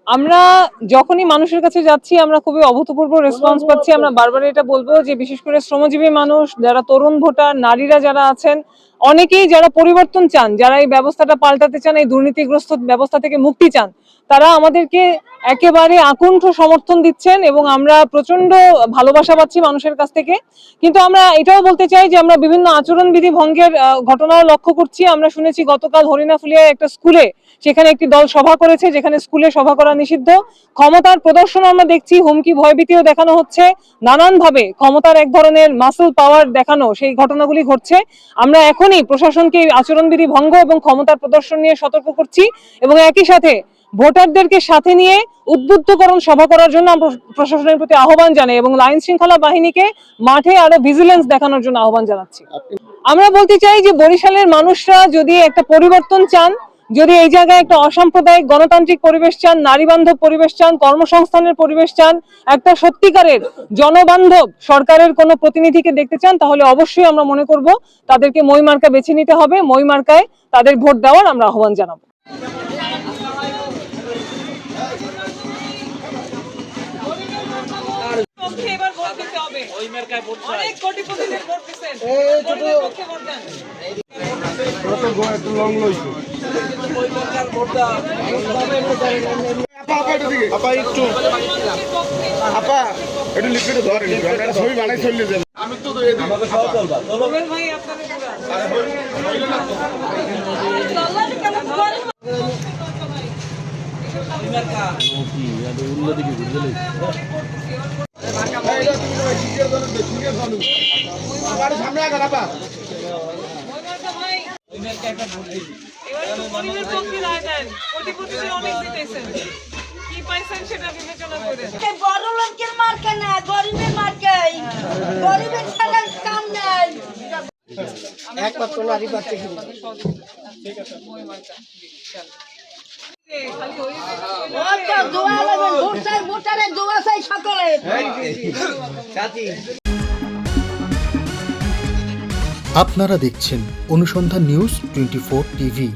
আমরা যখনই মানুষের কাছে যাচ্ছি আমরা খুবই অভূতপূর্ব রেসপন্স পাচ্ছি। আমরা বারবার এটা বলবো যে বিশেষ করে শ্রমজীবী মানুষ, যারা তরুণ ভোটার, নারীরা যারা আছেন, অনেকেই যারা পরিবর্তন চান, যারা এই ব্যবস্থাটা পাল্টাতে চান, এই দুর্নীতিগ্রস্ত ব্যবস্থা থেকে মুক্তি চান, তারা আমাদেরকে একেবারে আকুণ্ঠ সমর্থন দিচ্ছেন এবং আমরা প্রচন্ড ভালোবাসা পাচ্ছি মানুষের কাছ থেকে। কিন্তু আমরা এটাও বলতে চাই যে আমরা বিভিন্ন আচরণবিধি ভঙ্গের ঘটনাও লক্ষ্য করছি। আমরা শুনেছি গতকাল হরিণাফুলিয়ায় একটা স্কুলে, সেখানে একটি দল সভা করেছে, যেখানে স্কুলে সভা করা নিষিদ্ধ। ক্ষমতার প্রদর্শন আমরা দেখছি, হুমকি ভয়ভীতিও দেখানো হচ্ছে, নানানভাবে ক্ষমতার এক ধরনের মাসল পাওয়ার দেখানো সেই ঘটনাগুলি ঘটছে। আমরা এখনই প্রশাসনকে আচরণবিধি ভঙ্গ এবং ক্ষমতার প্রদর্শন নিয়ে সতর্ক করছি এবং একই সাথে ভোটারদেরকে সাথে নিয়ে উদ্বুদ্ধকরণ সভা করার জন্য আমরা প্রশাসনের প্রতি আহ্বান জানাই এবং আইন শৃঙ্খলা বাহিনীকে মাঠে আরো ভিজিলেন্স দেখানোর জন্য আহ্বান জানাচ্ছি। আমরা বলতে চাই যে বরিশালের মানুষরা যদি একটা পরিবর্তন চান, যদি এই জায়গায় একটা অসাম্প্রদায়িক গণতান্ত্রিক পরিবেশ চান, নারী বান্ধব পরিবেশ চান, কর্মসংস্থানের পরিবেশ চান, একটা সত্যিকারের জনবান্ধব সরকারের কোনো প্রতিনিধিকে দেখতে চান, তাহলে অবশ্যই আমরা মনে করব তাদেরকে মই মার্কা বেছে নিতে হবে। মই মার্কায় তাদের ভোট দেওয়ার আমরা আহ্বান জানাবো। আমি তো একমাত্র নারী বাচ্চা খেলে আপনারা দেখছেন অনুসন্ধান নিউজ 24 টিভি।